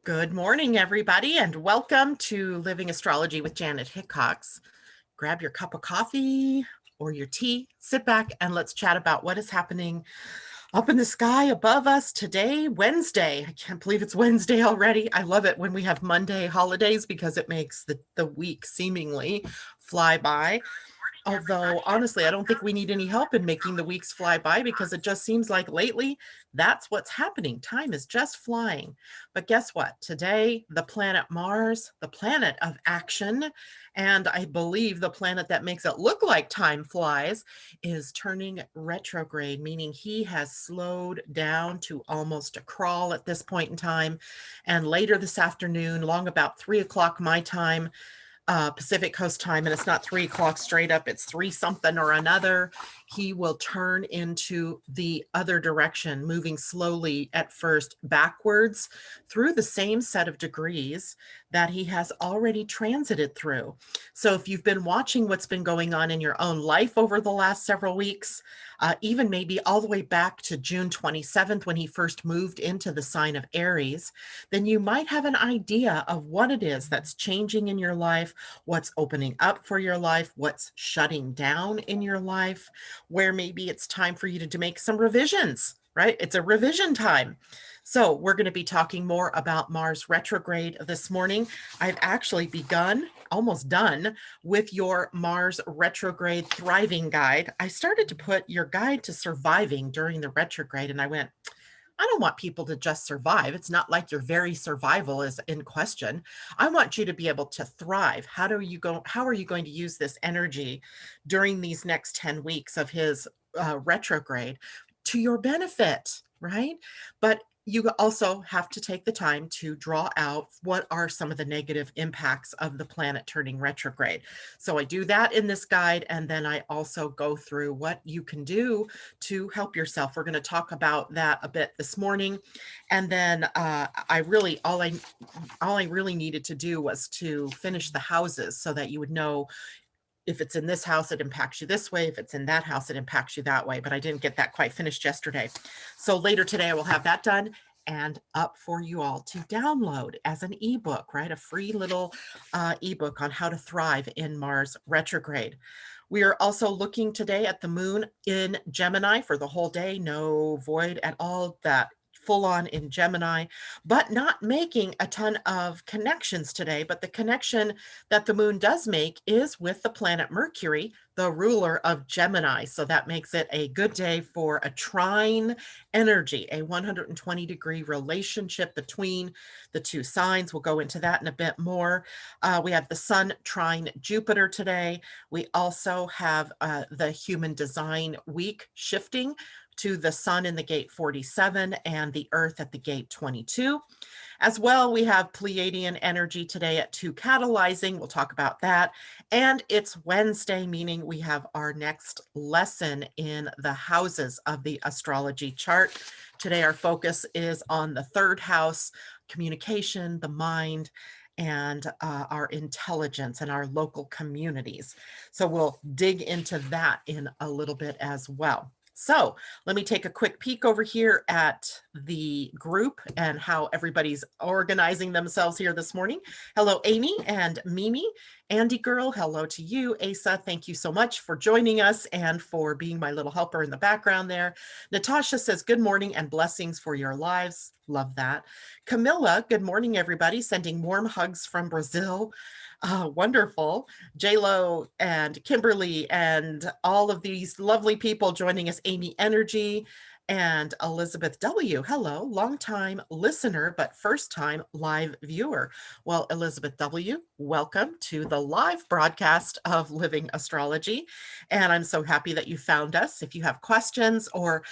Good morning, everybody, and welcome to Living Astrology with Janet Hickox. Grab your cup of coffee or your tea, sit back, and let's chat about what is happening up in the sky above us today, Wednesday. I can't believe it's Wednesday already. I love it when we have Monday holidays because it makes the week seemingly fly by. Although, honestly, I don't think we need any help in making the weeks fly by because it just seems like lately that's what's happening. Time is just flying. But guess what? Today, the planet Mars, the planet of action, and I believe the planet that makes it look like time flies, is turning retrograde, meaning he has slowed down to almost a crawl at this point in time. And later this afternoon, long about 3 o'clock my time, Pacific Coast time, and it's not 3 o'clock straight up, it's three something or another. He will turn into the other direction, moving slowly at first backwards through the same set of degrees that he has already transited through. So if you've been watching what's been going on in your own life over the last several weeks, even maybe all the way back to June 27th when he first moved into the sign of Aries, then you might have an idea of what it is that's changing in your life, what's opening up for your life, what's shutting down in your life, where maybe it's time for you to make some revisions, right? It's a revision time. So we're going to be talking more about Mars retrograde this morning. I've actually begun, almost done, with your Mars retrograde thriving guide. I started to put your guide to surviving during the retrograde, and I went, I don't want people to just survive. It's not like your very survival is in question. I want you to be able to thrive. How are you going to use this energy during these next 10 weeks of his retrograde to your benefit, right? But you also have to take the time to draw out what are some of the negative impacts of the planet turning retrograde. So I do that in this guide, and then I also go through what you can do to help yourself. We're going to talk about that a bit this morning, and then all I really needed to do was to finish the houses so that you would know if it's in this house, it impacts you this way. If it's in that house, it impacts you that way. But I didn't get that quite finished yesterday. So later today, I will have that done and up for you all to download as an ebook, right? A free little ebook on how to thrive in Mars retrograde. We are also looking today at the moon in Gemini for the whole day. No void at all. That full on in Gemini, but not making a ton of connections today. But the connection that the moon does make is with the planet Mercury, the ruler of Gemini. So that makes it a good day for a trine energy, a 120-degree relationship between the two signs. We'll go into that in a bit more. We have the sun trine Jupiter today. We also have the human design week shifting to the sun in the gate 47 and the earth at the gate 22. As well, we have Pleiadian energy today at 2 catalyzing. We'll talk about that. And it's Wednesday, meaning we have our next lesson in the houses of the astrology chart. Today, our focus is on the third house, communication, the mind, and our intelligence and our local communities. So we'll dig into that in a little bit as well. So let me take a quick peek over here at the group and how everybody's organizing themselves here this morning. Hello, Amy and Mimi. Andy girl, hello to you. Asa, thank you so much for joining us and for being my little helper in the background there. Natasha says, good morning and blessings for your lives. Love that. Camilla, good morning, everybody. Sending warm hugs from Brazil. Wonderful. J-Lo and Kimberly and all of these lovely people joining us. Amy Energy and Elizabeth W. Hello, long-time listener, but first-time live viewer. Well, Elizabeth W., welcome to the live broadcast of Living Astrology. And I'm so happy that you found us. If you have questions or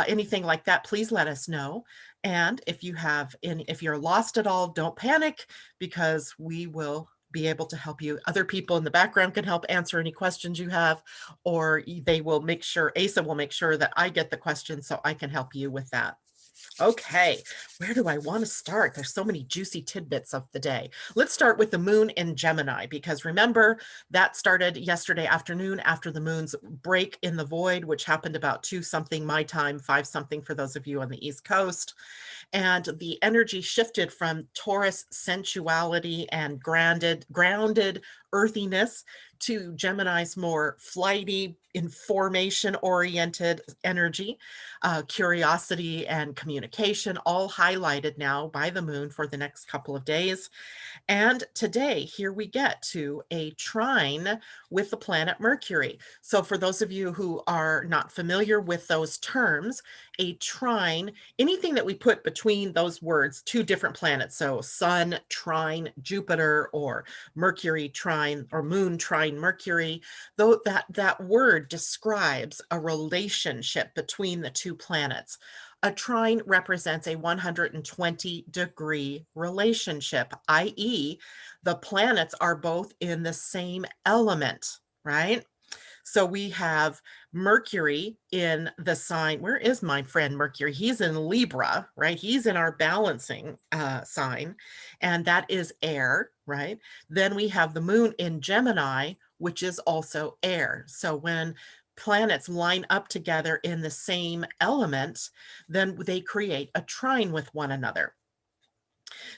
anything like that, please let us know. And if you're lost at all, don't panic because we will be able to help you. Other people in the background can help answer any questions you have, or they will make sure, Asa will make sure that I get the questions so I can help you with that. Okay, where do I want to start? There's so many juicy tidbits of the day. Let's start with the moon in Gemini, because remember that started yesterday afternoon after the moon's break in the void, which happened about 2 something my time, 5 something for those of you on the East Coast. And the energy shifted from Taurus sensuality and grounded earthiness to Gemini's more flighty, information oriented energy, curiosity and communication, all highlighted now by the moon for the next couple of days. And today, here we get to a trine with the planet Mercury. So, for those of you who are not familiar with those terms, a trine, anything that we put between those words, two different planets, so Sun trine Jupiter, or Mercury trine, or Moon trine Mercury, though that word describes a relationship between the two planets. A trine represents a 120-degree relationship, i.e., the planets are both in the same element, right? So we have Mercury in the sign. Where is my friend Mercury? He's in Libra, right? He's in our balancing sign, and that is air, right? Then we have the moon in Gemini, which is also air. So when planets line up together in the same element, then they create a trine with one another.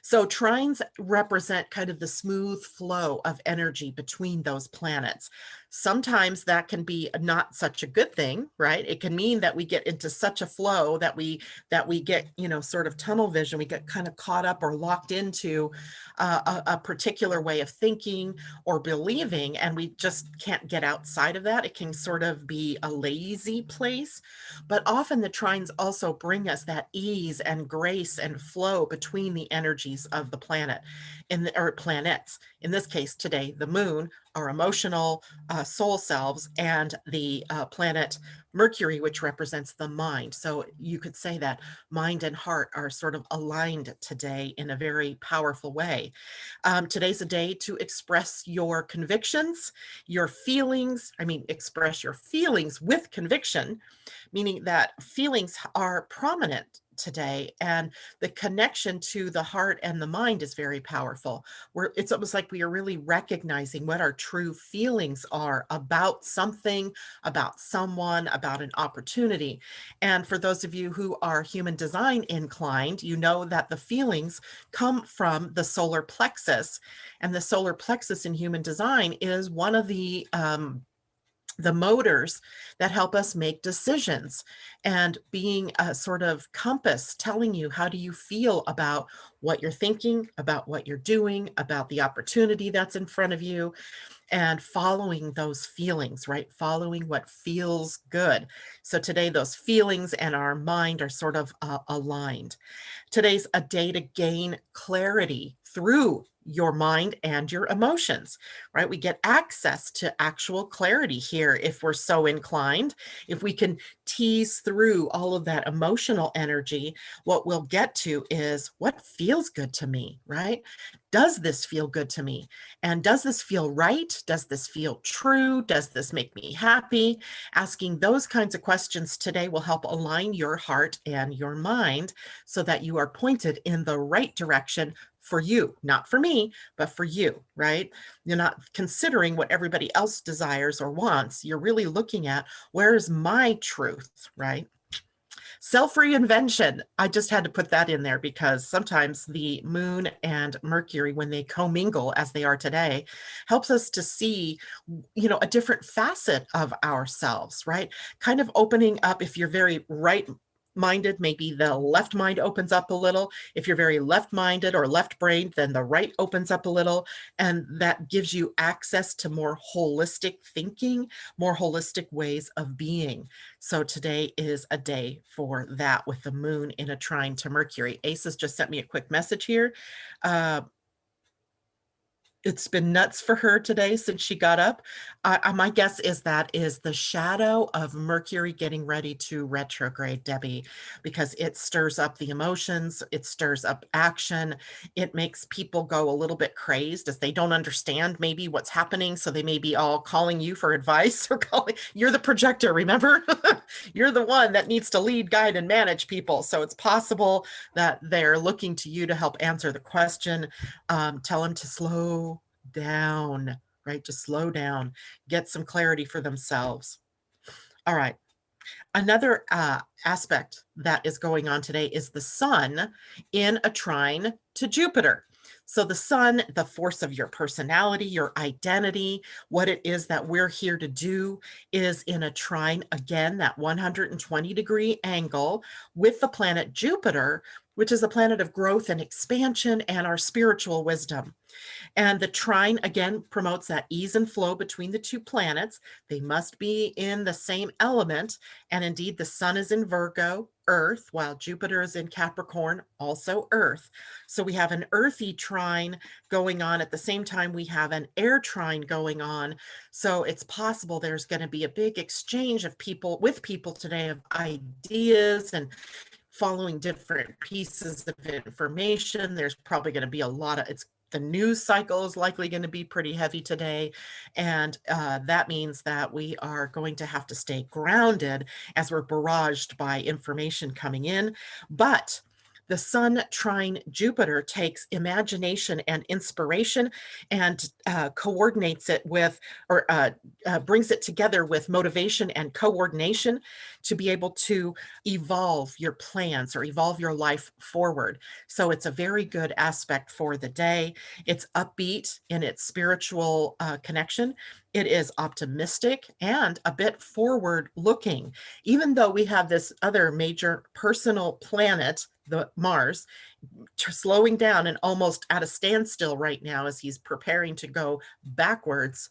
So trines represent kind of the smooth flow of energy between those planets. Sometimes that can be not such a good thing, right? It can mean that we get into such a flow that we get, sort of tunnel vision. We get kind of caught up or locked into a particular way of thinking or believing, and we just can't get outside of that. It can sort of be a lazy place, but often the trines also bring us that ease and grace and flow between the energies of the planet or planets. In this case, today, the moon, our emotional soul selves, and the planet Mercury, which represents the mind. So you could say that mind and heart are sort of aligned today in a very powerful way. Today's a day to express your convictions, your feelings. I mean, express your feelings with conviction, meaning that feelings are prominent today, and the connection to the heart and the mind is very powerful. It's almost like we are really recognizing what our true feelings are about something, about someone, about an opportunity. And for those of you who are human design inclined, you know that the feelings come from the solar plexus, and the solar plexus in human design is one of the motors that help us make decisions, and being a sort of compass telling you how do you feel about what you're thinking, about what you're doing, about the opportunity that's in front of you, and following those feelings, right? Following what feels good. So today, those feelings and our mind are sort of aligned. Today's a day to gain clarity through your mind and your emotions, right? We get access to actual clarity here if we're so inclined. If we can tease through all of that emotional energy, what we'll get to is what feels good to me, right? Does this feel good to me? And does this feel right? Does this feel true? Does this make me happy? Asking those kinds of questions today will help align your heart and your mind so that you are pointed in the right direction for you, not for me, but for you, right? You're not considering what everybody else desires or wants. You're really looking at where's my truth, right? Self-reinvention. I just had to put that in there because sometimes the moon and Mercury, when they commingle as they are today, helps us to see, a different facet of ourselves, right? Kind of opening up. If you're very right minded, maybe the left mind opens up a little. If you're very left minded or left brained, then the right opens up a little. And that gives you access to more holistic thinking, more holistic ways of being. So today is a day for that with the moon in a trine to Mercury. Ace has just sent me a quick message here. It's been nuts for her today since she got up. My guess is that is the shadow of Mercury getting ready to retrograde, Debbie, because it stirs up the emotions, it stirs up action, it makes people go a little bit crazed as they don't understand maybe what's happening. So they may be all calling you for advice or calling, you're the projector, remember? You're the one that needs to lead, guide, and manage people. So it's possible that they're looking to you to help answer the question. Tell them to slow down, right? Just slow down, get some clarity for themselves. All right. Another aspect that is going on today is the sun in a trine to Jupiter. So the sun, the force of your personality, your identity, what it is that we're here to do is in a trine, again, that 120-degree angle with the planet Jupiter, which is a planet of growth and expansion and our spiritual wisdom. And the trine, again, promotes that ease and flow between the two planets. They must be in the same element. And indeed, the sun is in Virgo, Earth, while Jupiter is in Capricorn, also Earth. So we have an earthy trine going on. At the same time, we have an air trine going on. So it's possible there's going to be a big exchange of people with people today of ideas and following different pieces of information. There's probably going to be a lot of, the news cycle is likely going to be pretty heavy today. And that means that we are going to have to stay grounded as we're barraged by information coming in. But the sun trine Jupiter takes imagination and inspiration and coordinates it with, or brings it together with motivation and coordination to be able to evolve your plans or evolve your life forward. So it's a very good aspect for the day. It's upbeat in its spiritual connection. It is optimistic and a bit forward looking, even though we have this other major personal planet, the Mars, slowing down and almost at a standstill right now as he's preparing to go backwards.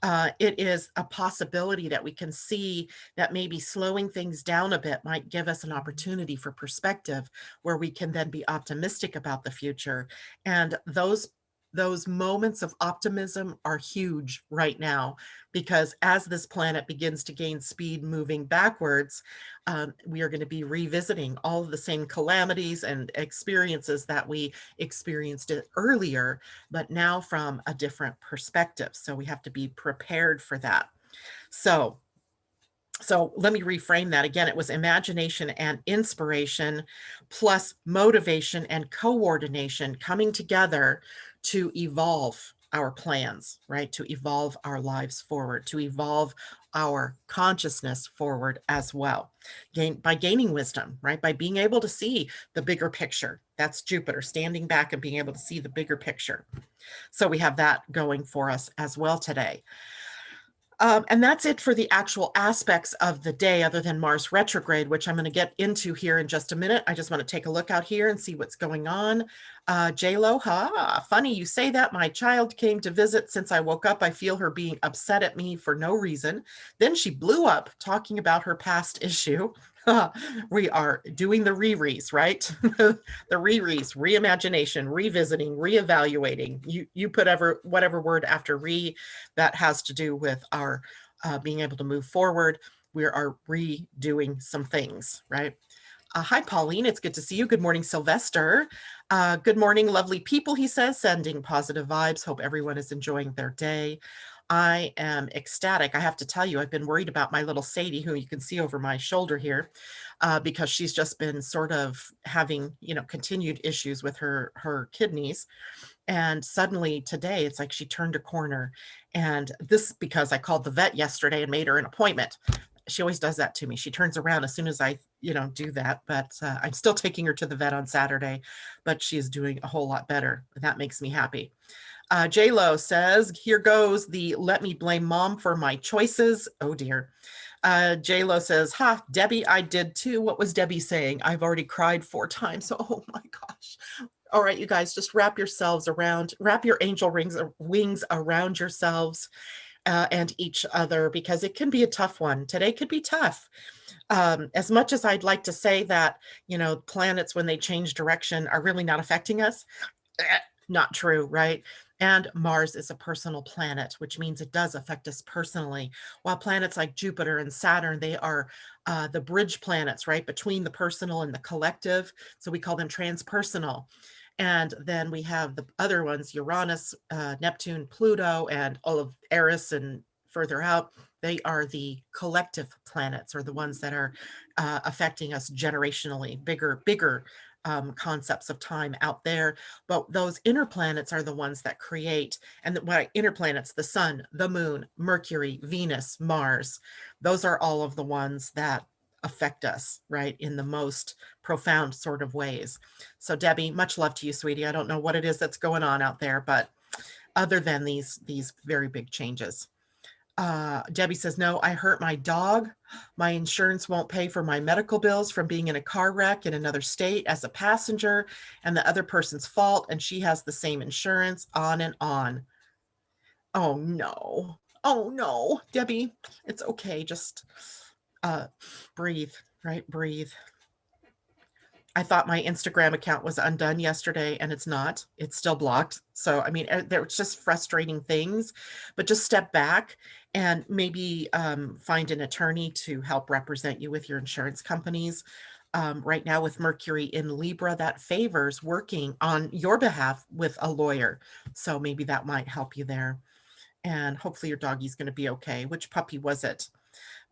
It is a possibility that we can see that maybe slowing things down a bit might give us an opportunity for perspective where we can then be optimistic about the future. And those moments of optimism are huge right now, because as this planet begins to gain speed moving backwards, we are going to be revisiting all of the same calamities and experiences that we experienced earlier, but now from a different perspective. So we have to be prepared for that. So let me reframe that again. It was imagination and inspiration plus motivation and coordination coming together to evolve our plans, right? To evolve our lives forward, to evolve our consciousness forward as well. By gaining wisdom, right? By being able to see the bigger picture. That's Jupiter, standing back and being able to see the bigger picture. So we have that going for us as well today. And that's it for the actual aspects of the day other than Mars retrograde, which I'm going to get into here in just a minute. I just want to take a look out here and see what's going on. J-Lo, funny you say that. My child came to visit. Since I woke up, I feel her being upset at me for no reason. Then she blew up talking about her past issue. We are doing the rerees, right? The rerees, reimagination, revisiting, reevaluating. You put whatever word after re that has to do with our being able to move forward. We are redoing some things, right? Hi, Pauline. It's good to see you. Good morning, Sylvester. Good morning, lovely people, he says, sending positive vibes. Hope everyone is enjoying their day. I am ecstatic. I have to tell you, I've been worried about my little Sadie, who you can see over my shoulder here, because she's just been sort of having, continued issues with her kidneys. And suddenly today, it's like she turned a corner. And this because I called the vet yesterday and made her an appointment. She always does that to me. She turns around as soon as I, do that. But I'm still taking her to the vet on Saturday, but she's doing a whole lot better. That makes me happy. J-Lo says, here goes the let me blame mom for my choices. Oh, dear. J-Lo says, Debbie, I did too. What was Debbie saying? I've already cried 4 times. Oh, my gosh. All right, you guys, just wrap your angel wings around yourselves and each other, because it can be a tough one. Today could be tough. As much as I'd like to say that, planets, when they change direction, are really not affecting us, not true, right? And Mars is a personal planet, which means it does affect us personally. While planets like Jupiter and Saturn, they are the bridge planets, right, between the personal and the collective. So we call them transpersonal. And then we have the other ones, Uranus, Neptune, Pluto, and all of Eris and further out. They are the collective planets, or the ones that are affecting us generationally, bigger concepts of time out there. But those inner planets are the ones that create, and inner planets, the sun, the moon, Mercury, Venus, Mars, those are all of the ones that affect us, right, in the most profound sort of ways. So Debbie, much love to you, sweetie. I don't know what it is that's going on out there, but other than these very big changes. Debbie says, no, I hurt my dog. My insurance won't pay for my medical bills from being in a car wreck in another state as a passenger, and the other person's fault, and she has the same insurance, on and on. Oh no. Oh no, Debbie, it's okay. Just breathe, right? Breathe. I thought my Instagram account was undone yesterday, and it's not. It's still blocked. So, I mean, there was just frustrating things, but just step back and maybe find an attorney to help represent you with your insurance companies. Right now with Mercury in Libra, that favors working on your behalf with a lawyer. So maybe that might help you there. And hopefully your doggy's going to be okay. Which puppy was it?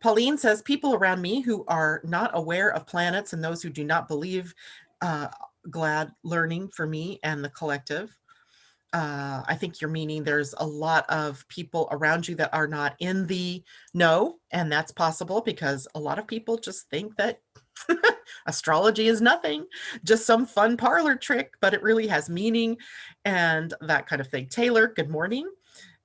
Pauline says, people around me who are not aware of planets and those who do not believe, glad learning for me and the collective. I think you're meaning there's a lot of people around you that are not in the know, and that's possible because a lot of people just think that astrology is nothing, just some fun parlor trick, but it really has meaning and that kind of thing. Taylor, good morning.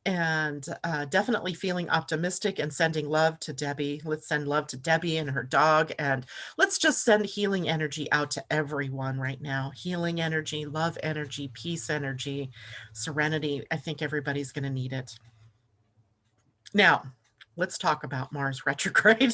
And definitely feeling optimistic and sending love to Debbie. Let's send love to Debbie and her dog. And let's just send healing energy out to everyone right now. Healing energy, love energy, peace energy, serenity. I think everybody's going to need it. Now, let's talk about Mars retrograde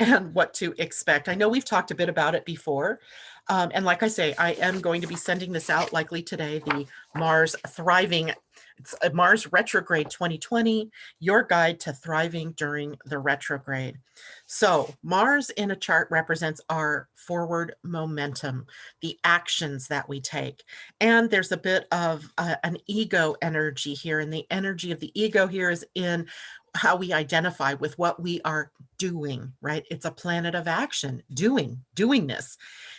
and what to expect. I know we've talked a bit about it before. And like I say, I am going to be sending this out likely today, the Mars Thriving, it's a Mars Retrograde 2020, your guide to thriving during the retrograde. So Mars in a chart represents our forward momentum, the actions that we take. And there's a bit of an ego energy here. And the energy of the ego here is in how we identify with what we are doing, right? It's a planet of action, doingness.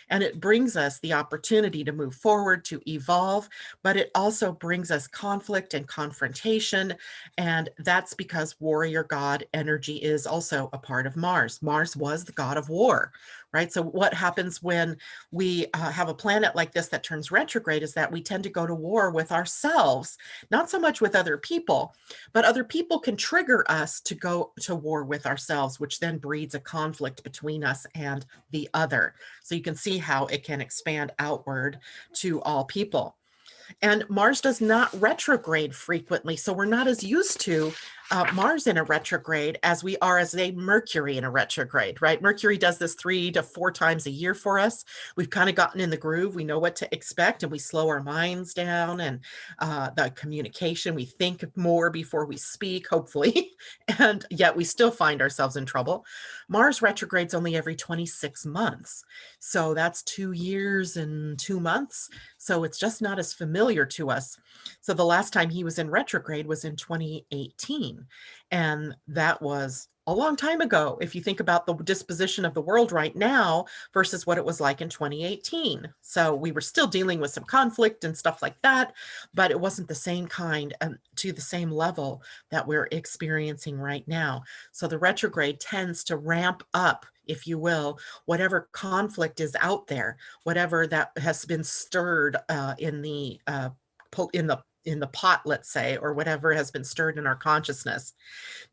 And it brings us the opportunity to move forward, to evolve, but it also brings us conflict and confrontation. And that's because warrior god energy is also a part of Mars. Mars was the god of war, right? So what happens when we have a planet like this that turns retrograde is that we tend to go to war with ourselves, not so much with other people, but other people can trigger us to go to war with ourselves, which then breeds a conflict between us and the other. So you can see how it can expand outward to all people. And Mars does not retrograde frequently, so we're not as used to Mars in a retrograde as we are as a Mercury in a retrograde, right? Mercury does this 3 to 4 times a year for us. We've kind of gotten in the groove. We know what to expect, and we slow our minds down, and the communication, we think more before we speak, hopefully, and yet we still find ourselves in trouble. Mars retrogrades only every 26 months. So that's 2 years and 2 months. So it's just not as familiar to us. So the last time he was in retrograde was in 2018. And that was a long time ago. If you think about the disposition of the world right now versus what it was like in 2018. So we were still dealing with some conflict and stuff like that, but it wasn't the same kind and to the same level that we're experiencing right now. So the retrograde tends to ramp up, if you will, whatever conflict is out there, whatever that has been stirred in the pot, let's say, or whatever has been stirred in our consciousness.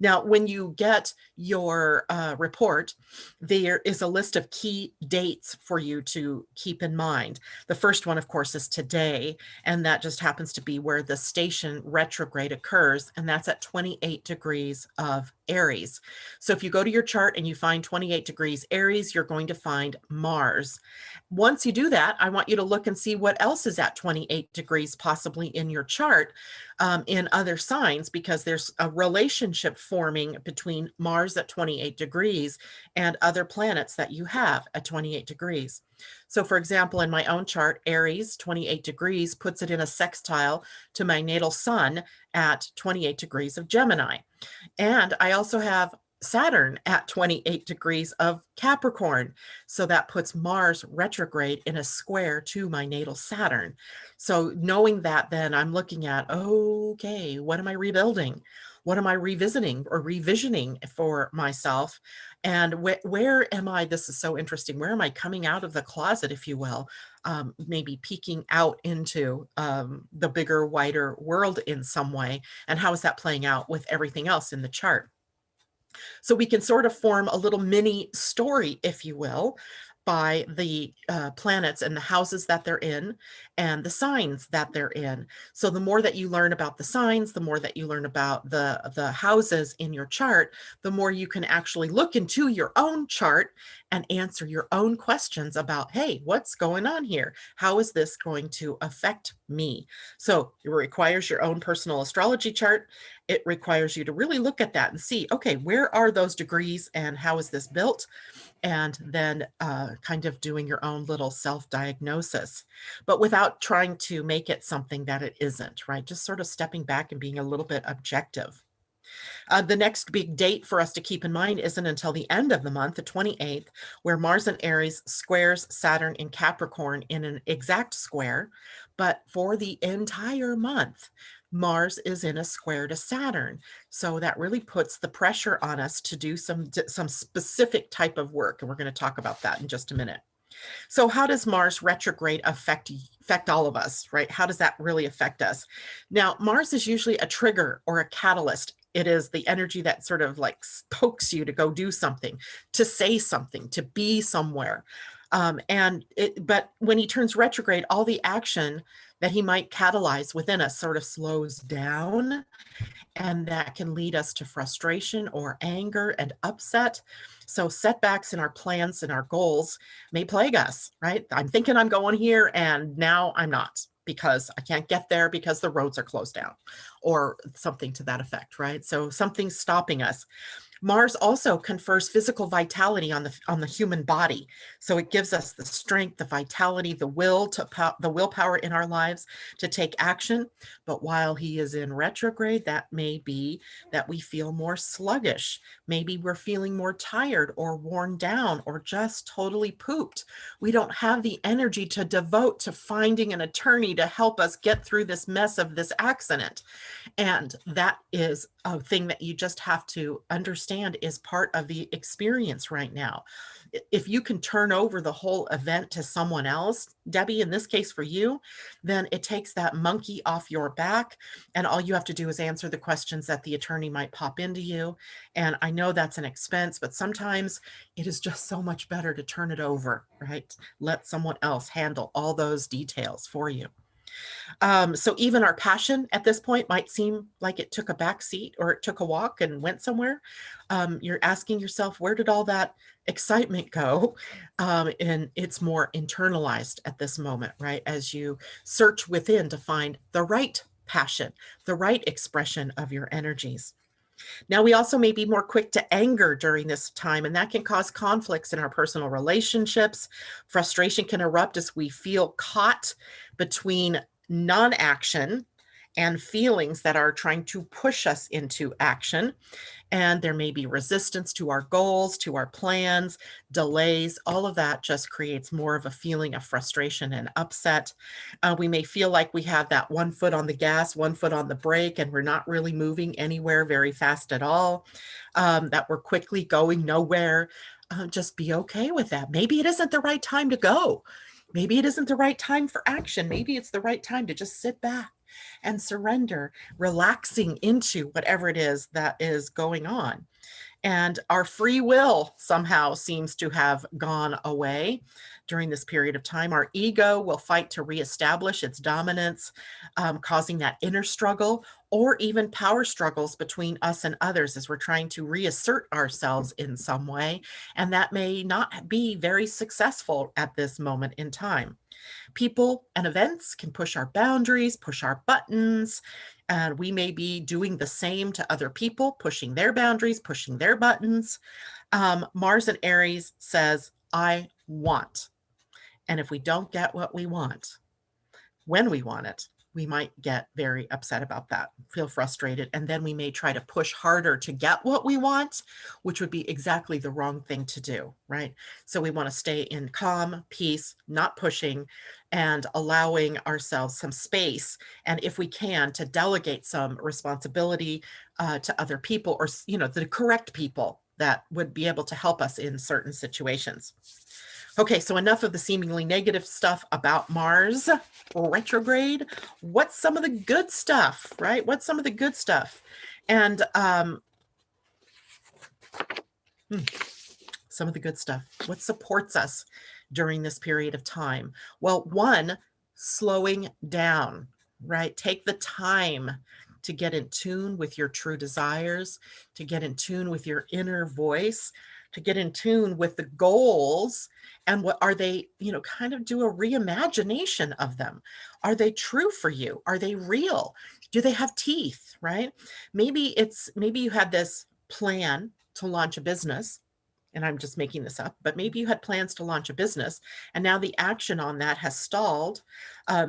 Now, when you get your report, there is a list of key dates for you to keep in mind. The first one, of course, is today, and that just happens to be where the station retrograde occurs, and that's at 28 degrees of Aries. So if you go to your chart and you find 28 degrees Aries, you're going to find Mars. Once you do that, I want you to look and see what else is at 28 degrees possibly in your chart. chart in other signs, because there's a relationship forming between Mars at 28 degrees and other planets that you have at 28 degrees. So for example, in my own chart, Aries, 28 degrees, puts it in a sextile to my natal sun at 28 degrees of Gemini. And I also have Saturn at 28 degrees of Capricorn. So that puts Mars retrograde in a square to my natal Saturn. So knowing that, then I'm looking at, okay, what am I rebuilding? What am I revisiting or revisioning for myself? And where am I? This is so interesting. Where am I coming out of the closet, if you will? Maybe peeking out into the bigger, wider world in some way. And how is that playing out with everything else in the chart? So we can sort of form a little mini story, if you will, by the planets and the houses that they're in and the signs that they're in. So the more that you learn about the signs, the more that you learn about the houses in your chart, the more you can actually look into your own chart and answer your own questions about, hey, what's going on here? How is this going to affect me? So it requires your own personal astrology chart. It requires you to really look at that and see, okay, where are those degrees and how is this built? And then kind of doing your own little self-diagnosis, but without trying to make it something that it isn't, right? Just sort of stepping back and being a little bit objective. The next big date for us to keep in mind isn't until the end of the month, the 28th, where Mars in Aries squares Saturn in Capricorn in an exact square. But for the entire month, Mars is in a square to Saturn. So that really puts the pressure on us to do some specific type of work. And we're going to talk about that in just a minute. So how does Mars retrograde affect all of us, right? How does that really affect us? Now, Mars is usually a trigger or a catalyst. It is the energy that sort of like pokes you to go do something, to say something, to be somewhere. But when he turns retrograde, all the action that he might catalyze within us sort of slows down, and that can lead us to frustration or anger and upset. So setbacks in our plans and our goals may plague us, right? I'm thinking I'm going here and now I'm not, because I can't get there because the roads are closed down or something to that effect, right? So something's stopping us. Mars also confers physical vitality on the human body. So it gives us the strength, the vitality, the willpower in our lives to take action. But while he is in retrograde, that may be that we feel more sluggish. Maybe we're feeling more tired or worn down or just totally pooped. We don't have the energy to devote to finding an attorney to help us get through this mess of this accident. And that is a thing that you just have to understand is part of the experience right now. If you can turn over the whole event to someone else, Debbie, in this case for you, then it takes that monkey off your back. And all you have to do is answer the questions that the attorney might pop into you. And I know that's an expense, but sometimes it is just so much better to turn it over, right? Let someone else handle all those details for you. So even our passion at this point might seem like it took a back seat or it took a walk and went somewhere. You're asking yourself, where did all that excitement go? And it's more internalized at this moment, right? As you search within to find the right passion, the right expression of your energies. Now, we also may be more quick to anger during this time, and that can cause conflicts in our personal relationships. Frustration can erupt as we feel caught between non-action and feelings that are trying to push us into action. And there may be resistance to our goals, to our plans, delays. All of that just creates more of a feeling of frustration and upset. We may feel like we have that one foot on the gas, one foot on the brake, and we're not really moving anywhere very fast at all, that we're quickly going nowhere. Just be okay with that. Maybe it isn't the right time to go. Maybe it isn't the right time for action. Maybe it's the right time to just sit back and surrender, relaxing into whatever it is that is going on. And our free will somehow seems to have gone away during this period of time. Our ego will fight to reestablish its dominance, causing that inner struggle or even power struggles between us and others as we're trying to reassert ourselves in some way. And that may not be very successful at this moment in time. People and events can push our boundaries, push our buttons, and we may be doing the same to other people, pushing their boundaries, pushing their buttons. Mars in Aries says, I want. And if we don't get what we want, when we want it, we might get very upset about that, feel frustrated, and then we may try to push harder to get what we want, which would be exactly the wrong thing to do, right? So we want to stay in calm, peace, not pushing, and allowing ourselves some space, and if we can, to delegate some responsibility to other people, or the correct people that would be able to help us in certain situations. Okay, so enough of the seemingly negative stuff about Mars retrograde. What's some of the good stuff, right? What's some of the good stuff? And some of the good stuff. What supports us during this period of time? Well, one, slowing down, right? Take the time to get in tune with your true desires, to get in tune with your inner voice, to get in tune with the goals and what are they, kind of do a reimagination of them. Are they true for you? Are they real? Do they have teeth, right? Maybe you had this plan to launch a business, and I'm just making this up, but maybe you had plans to launch a business and now the action on that has stalled.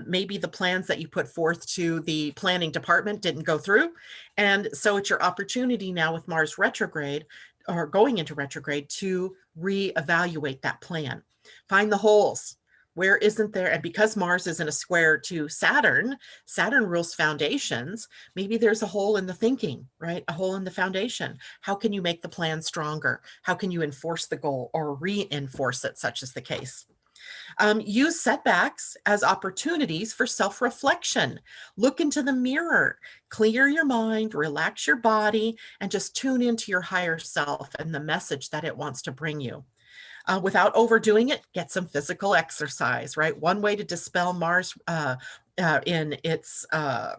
Maybe the plans that you put forth to the planning department didn't go through. And so it's your opportunity now with Mars retrograde or going into retrograde to reevaluate that plan. Find the holes. Where isn't there? And because Mars is in a square to Saturn, Saturn rules foundations. Maybe there's a hole in the thinking, right? A hole in the foundation. How can you make the plan stronger? How can you enforce the goal or reinforce it, such as the case? Use setbacks as opportunities for self-reflection. Look into the mirror, clear your mind, relax your body, and just tune into your higher self and the message that it wants to bring you. Without overdoing it, get some physical exercise, right? One way to dispel Mars in its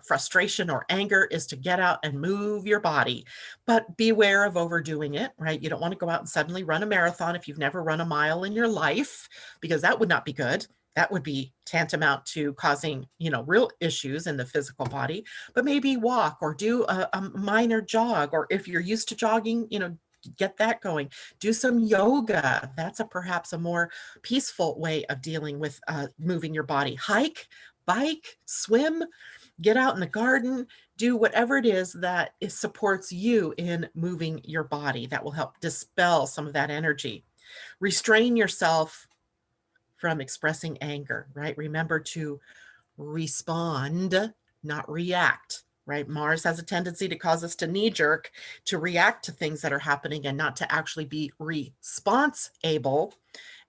frustration or anger is to get out and move your body, but beware of overdoing it, right? You don't want to go out and suddenly run a marathon if you've never run a mile in your life, because that would not be good. That would be tantamount to causing, real issues in the physical body, but maybe walk or do a minor jog, or if you're used to jogging, get that going. Do some yoga. That's perhaps a more peaceful way of dealing with moving your body. Hike, bike, swim, get out in the garden, do whatever it is that supports you in moving your body. That will help dispel some of that energy. Restrain yourself from expressing anger, right? Remember to respond, not react. Right? Mars has a tendency to cause us to knee jerk, to react to things that are happening and not to actually be responsible.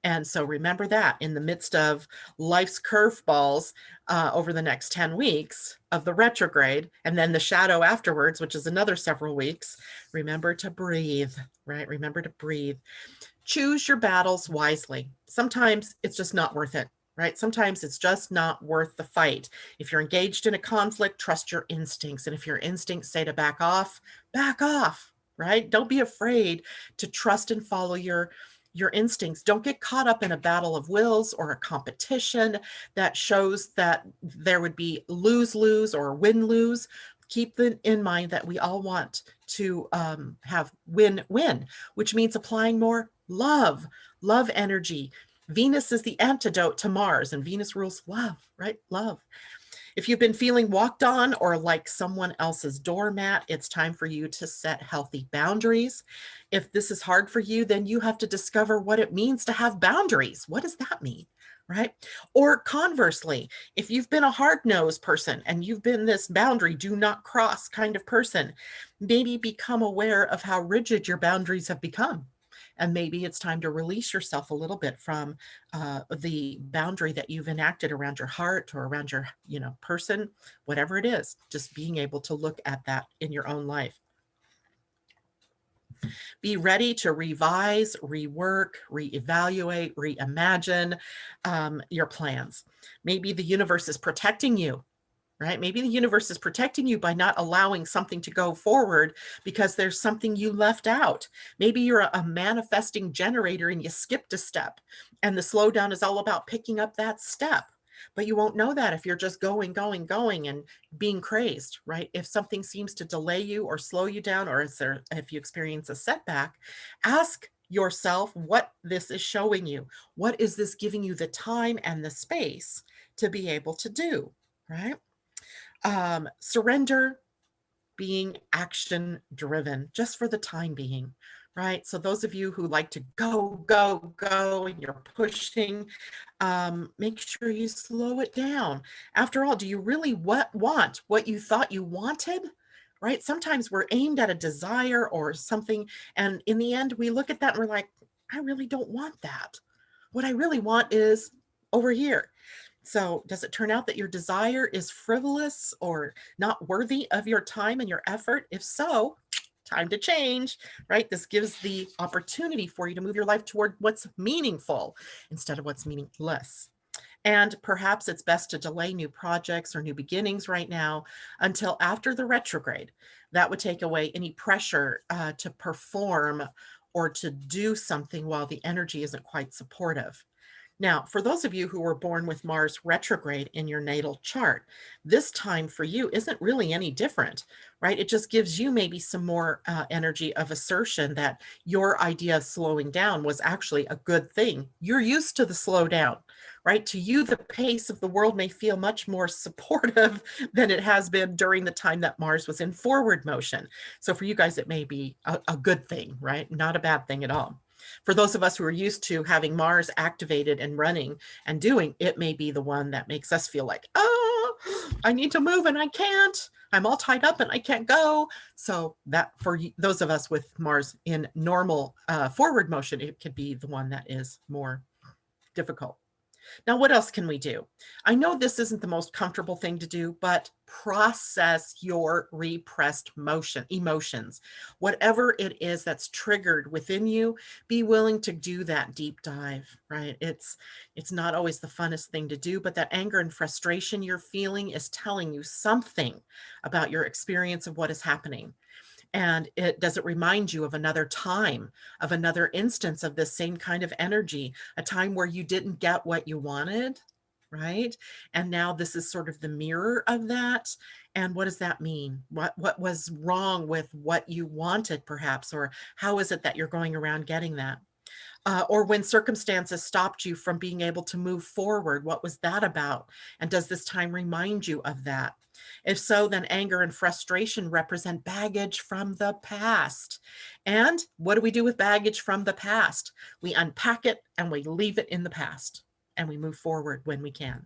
And so remember that in the midst of life's curveballs over the next 10 weeks of the retrograde, and then the shadow afterwards, which is another several weeks, remember to breathe, right? Remember to breathe. Choose your battles wisely. Sometimes it's just not worth it. Right? Sometimes it's just not worth the fight. If you're engaged in a conflict, trust your instincts. And if your instincts say to back off, right? Don't be afraid to trust and follow your instincts. Don't get caught up in a battle of wills or a competition that shows that there would be lose-lose or win-lose. Keep in mind that we all want to have win-win, which means applying more love energy. Venus is the antidote to Mars, and Venus rules love, right? Love. If you've been feeling walked on or like someone else's doormat, it's time for you to set healthy boundaries. If this is hard for you, then you have to discover what it means to have boundaries. What does that mean? Right? Or conversely, if you've been a hard-nosed person and you've been this boundary do not cross kind of person, maybe become aware of how rigid your boundaries have become. And maybe it's time to release yourself a little bit from the boundary that you've enacted around your heart or around your, person, whatever it is, just being able to look at that in your own life. Be ready to revise, rework, reevaluate, reimagine your plans. Maybe the universe is protecting you. Right? Maybe the universe is protecting you by not allowing something to go forward because there's something you left out. Maybe you're a manifesting generator and you skipped a step, and the slowdown is all about picking up that step, But you won't know that if you're just going, going, going and being crazed, right? If something seems to delay you or slow you down, or if you experience a setback, ask yourself what this is showing you. What is this giving you the time and the space to be able to do, right? Surrender, being action driven just for the time being, right? So those of you who like to go, go, go, and you're pushing, make sure you slow it down. After all, do you really want what you thought you wanted? Right? Sometimes we're aimed at a desire or something, and in the end, we look at that and we're like, I really don't want that. What I really want is over here. So does it turn out that your desire is frivolous or not worthy of your time and your effort? If so, time to change, right? This gives the opportunity for you to move your life toward what's meaningful instead of what's meaningless. And perhaps it's best to delay new projects or new beginnings right now until after the retrograde. That would take away any pressure to perform or to do something while the energy isn't quite supportive. Now, for those of you who were born with Mars retrograde in your natal chart, this time for you isn't really any different, right? It just gives you maybe some more energy of assertion that your idea of slowing down was actually a good thing. You're used to the slow down, right? To you, the pace of the world may feel much more supportive than it has been during the time that Mars was in forward motion. So for you guys, it may be a good thing, right? Not a bad thing at all. For those of us who are used to having Mars activated and running and doing, it may be the one that makes us feel like, oh, I need to move and I can't. I'm all tied up and I can't go. So that for those of us with Mars in normal forward motion, it could be the one that is more difficult. Now, what else can we do? I know this isn't the most comfortable thing to do, but process your repressed emotions. Whatever it is that's triggered within you, be willing to do that deep dive, right? It's not always the funnest thing to do, but that anger and frustration you're feeling is telling you something about your experience of what is happening. And does it remind you of another time, of another instance of this same kind of energy, a time where you didn't get what you wanted, right? And now this is sort of the mirror of that. And what does that mean? What was wrong with what you wanted, perhaps, or how is it that you're going around getting that? Or when circumstances stopped you from being able to move forward, what was that about? And does this time remind you of that? If so, then anger and frustration represent baggage from the past. And what do we do with baggage from the past? We unpack it and we leave it in the past and we move forward when we can.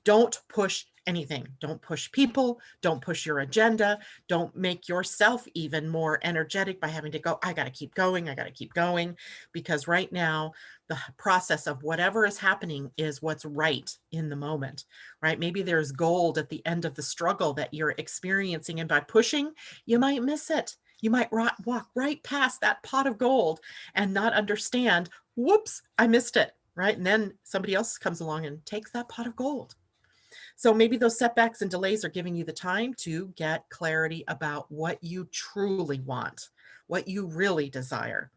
Don't push anything. Don't push people. Don't push your agenda. Don't make yourself even more energetic by having to go, I got to keep going. I got to keep going. Because right now, the process of whatever is happening is what's right in the moment, right? Maybe there's gold at the end of the struggle that you're experiencing. And by pushing, you might miss it. You might walk right past that pot of gold and not understand, whoops, I missed it, right? And then somebody else comes along and takes that pot of gold. So maybe those setbacks and delays are giving you the time to get clarity about what you truly want, what you really desire,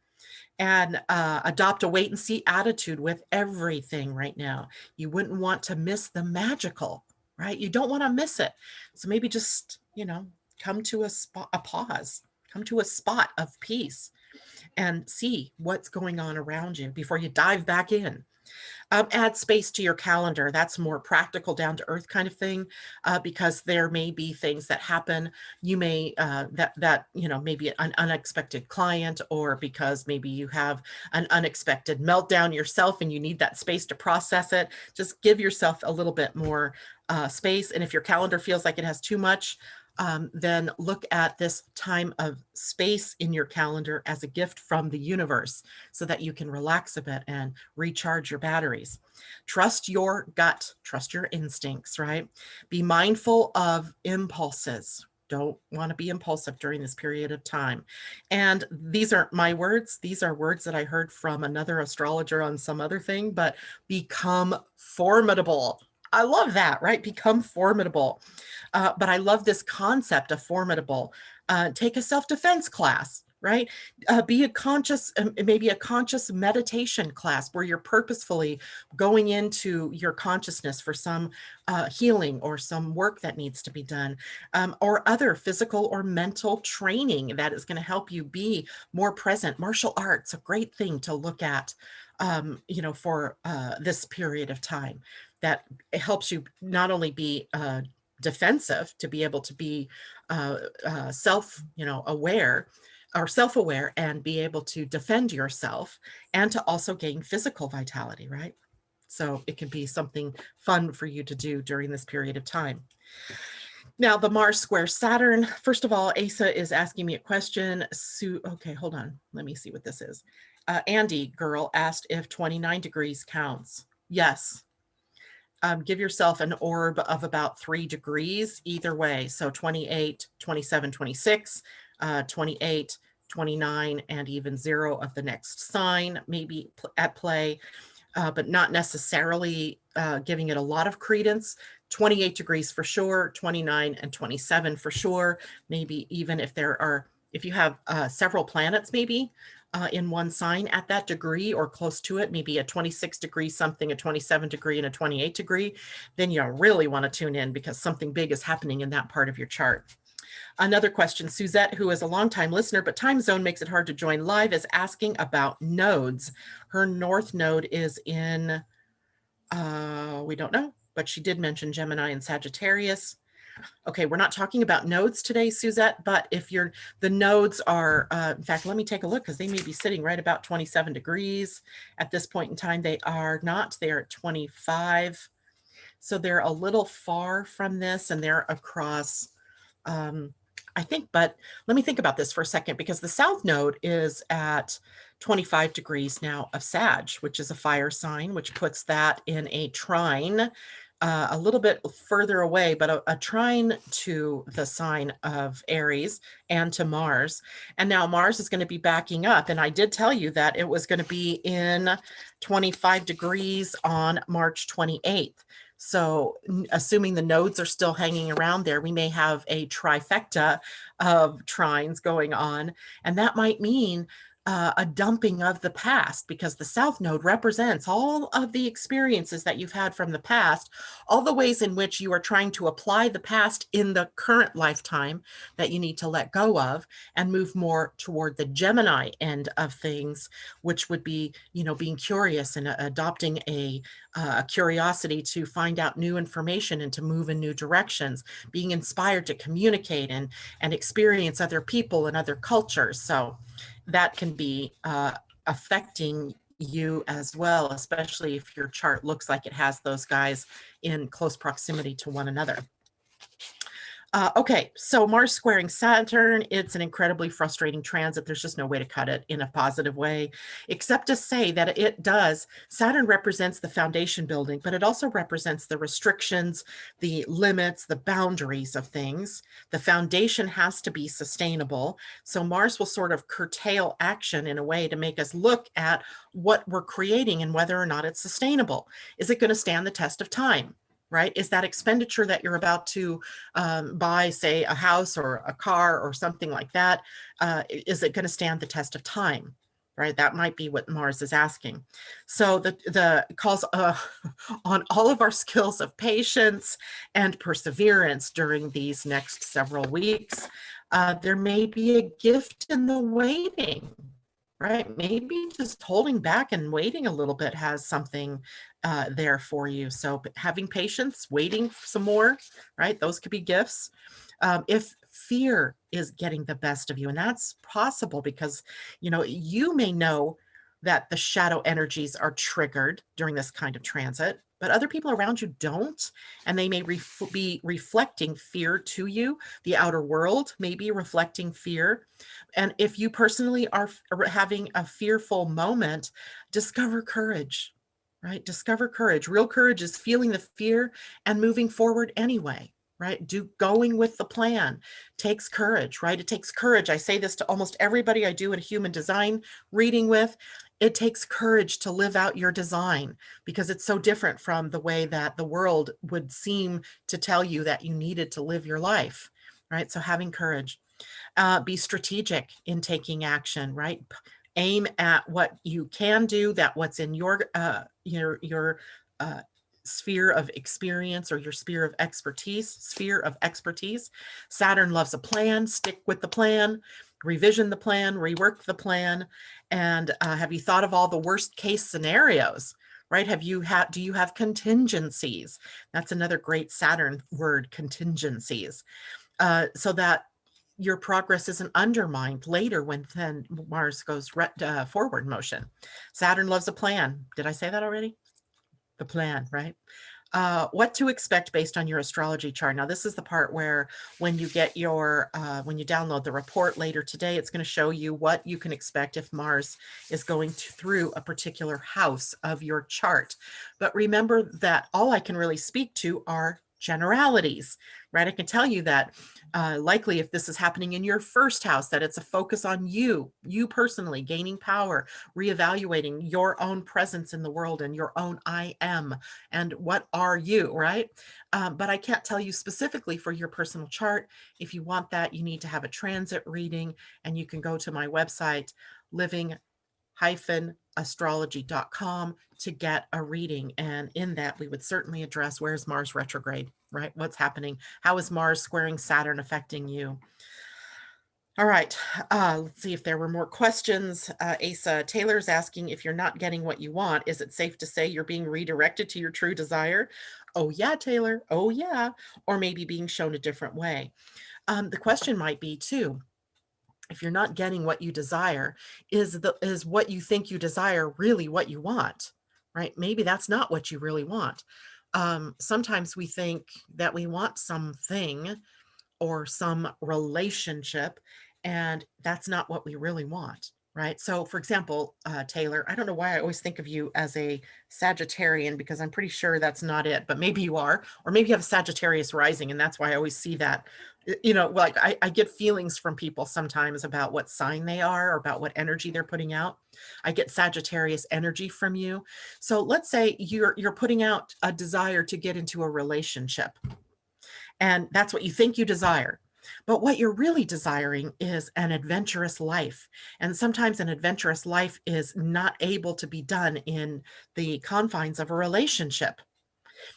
and adopt a wait and see attitude with everything right now. You wouldn't want to miss the magical, right? You don't want to miss it. So maybe just, come to a pause, come to a spot of peace and see what's going on around you before you dive back in. Add space to your calendar. That's more practical, down to earth kind of thing, because there may be things that happen. You may maybe an unexpected client, or because maybe you have an unexpected meltdown yourself and you need that space to process it. Just give yourself a little bit more space. And if your calendar feels like it has too much, then look at this time of space in your calendar as a gift from the universe so that you can relax a bit and recharge your batteries. Trust your gut, trust your instincts, right? Be mindful of impulses. Don't want to be impulsive during this period of time. And these aren't my words. These are words that I heard from another astrologer on some other thing, but become formidable. I love that, right? Become formidable. But I love this concept of formidable. Take a self-defense class, right? Be a conscious, maybe a conscious meditation class where you're purposefully going into your consciousness for some healing or some work that needs to be done, or other physical or mental training that is going to help you be more present. Martial arts, a great thing to look at, for this period of time. That it helps you not only be defensive, to be able to be aware or self-aware and be able to defend yourself, and to also gain physical vitality, right? So it can be something fun for you to do during this period of time. Now, the Mars square Saturn, first of all, Asa is asking me a question. Okay, hold on. Let me see what this is. Andy girl asked if 29 degrees counts. Yes. Give yourself an orb of about 3 degrees either way. So 28, 27, 26, 28, 29, and even 0 of the next sign maybe at play, but not necessarily giving it a lot of credence. 28 degrees for sure, 29 and 27 for sure. Maybe even if you have several planets maybe in one sign at that degree or close to it, maybe a 26 degree something, a 27 degree, and a 28 degree, then you really want to tune in because something big is happening in that part of your chart. Another question, Suzette, who is a longtime listener, but time zone makes it hard to join live, is asking about nodes. Her north node is in, we don't know, but she did mention Gemini and Sagittarius. Okay, we're not talking about nodes today, Suzette, but if the nodes are, in fact, let me take a look because they may be sitting right about 27 degrees. At this point in time, they are not, they're at 25. So they're a little far from this and they're across, I think, but let me think about this for a second, because the south node is at 25 degrees now of Sag, which is a fire sign, which puts that in a trine, a little bit further away, but a trine to the sign of Aries and to Mars. And now Mars is going to be backing up. And I did tell you that it was going to be in 25 degrees on March 28th. So assuming the nodes are still hanging around there, we may have a trifecta of trines going on. And that might mean a dumping of the past, because the south node represents all of the experiences that you've had from the past, all the ways in which you are trying to apply the past in the current lifetime that you need to let go of and move more toward the Gemini end of things, which would be, being curious and adopting a curiosity to find out new information and to move in new directions, being inspired to communicate and experience other people and other cultures. So that can be affecting you as well, especially if your chart looks like it has those guys in close proximity to one another. Okay, so Mars squaring Saturn, it's an incredibly frustrating transit. There's just no way to cut it in a positive way, except to say that it does. Saturn represents the foundation building, but it also represents the restrictions, the limits, the boundaries of things. The foundation has to be sustainable. So Mars will sort of curtail action in a way to make us look at what we're creating and whether or not it's sustainable. Is it going to stand the test of time? Right? Is that expenditure that you're about to buy, say, a house or a car or something like that, is it going to stand the test of time? Right? That might be what Mars is asking. So the calls on all of our skills of patience and perseverance during these next several weeks. There may be a gift in the waiting. Right? Maybe just holding back and waiting a little bit has something there for you. So having patience, waiting some more, right? Those could be gifts. If fear is getting the best of you, and that's possible because, you may know that the shadow energies are triggered during this kind of transit, but other people around you don't, and they may be reflecting fear to you. The outer world may be reflecting fear. And if you personally are having a fearful moment, discover courage, right? Discover courage. Real courage is feeling the fear and moving forward anyway, right? Going with the plan takes courage, right? It takes courage. I say this to almost everybody I do a human design reading with. It takes courage to live out your design because it's so different from the way that the world would seem to tell you that you needed to live your life, right? So having courage. Be strategic in taking action, right? Aim at what you can do, that what's in your uh, sphere of experience, or your sphere of expertise. Saturn loves a plan. Stick with the plan, revision the plan, rework the plan. And have you thought of all the worst case scenarios? Right? Do you have contingencies? That's another great Saturn word, contingencies. So that your progress isn't undermined later when then Mars goes forward motion. Saturn loves a plan. Did I say that already? The plan, right? What to expect based on your astrology chart. Now, this is the part where when you get when you download the report later today, it's going to show you what you can expect if Mars is going through a particular house of your chart. But remember that all I can really speak to are generalities, right? I can tell you that likely if this is happening in your first house, that it's a focus on you personally gaining power, reevaluating your own presence in the world and your own I am and what are you, right? But I can't tell you specifically for your personal chart. If you want that, you need to have a transit reading, and you can go to my website, living-astrology.com, to get a reading. And in that, we would certainly address, where's Mars retrograde, right? What's happening? How is Mars squaring Saturn affecting you? All right, let's see if there were more questions. Asa Taylor's asking, if you're not getting what you want, is it safe to say you're being redirected to your true desire? Oh yeah, Taylor, oh yeah. Or maybe being shown a different way. The question might be too, if you're not getting what you desire, is what you think you desire really what you want, right? Maybe that's not what you really want. Sometimes we think that we want something or some relationship, and that's not what we really want, right? So for example, Taylor, I don't know why I always think of you as a Sagittarian, because I'm pretty sure that's not it, but maybe you are, or maybe you have a Sagittarius rising, and that's why I always see that. Like I get feelings from people sometimes about what sign they are or about what energy they're putting out. I get Sagittarius energy from you. So let's say you're putting out a desire to get into a relationship, and that's what you think you desire. But what you're really desiring is an adventurous life. And sometimes an adventurous life is not able to be done in the confines of a relationship.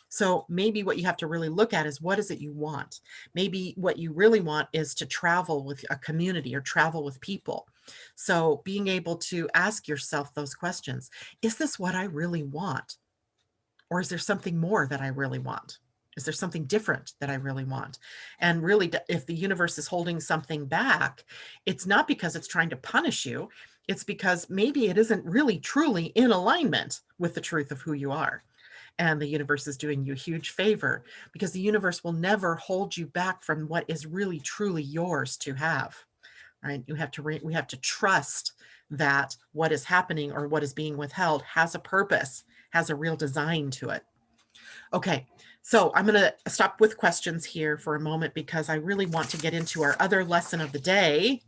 So maybe what you have to really look at is, what is it you want? Maybe what you really want is to travel with a community or travel with people. So being able to ask yourself those questions, is this what I really want? Or is there something more that I really want? Is there something different that I really want? And really, if the universe is holding something back, it's not because it's trying to punish you. It's because maybe it isn't really truly in alignment with the truth of who you are. And the universe is doing you a huge favor, because the universe will never hold you back from what is really truly yours to have. Right? We have to trust that what is happening or what is being withheld has a purpose, has a real design to it. Okay, so I'm going to stop with questions here for a moment, because I really want to get into our other lesson of the day,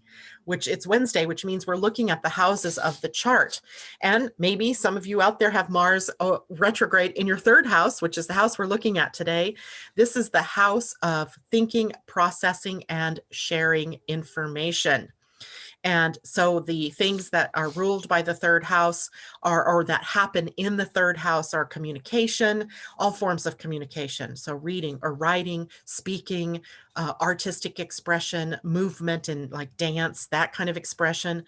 which it's Wednesday, which means we're looking at the houses of the chart. And maybe some of you out there have Mars retrograde in your third house, which is the house we're looking at today. This is the house of thinking, processing, and sharing information. And so the things that are ruled by the third house or that happen in the third house are communication, all forms of communication. So reading or writing, speaking, artistic expression, movement, and like dance, that kind of expression.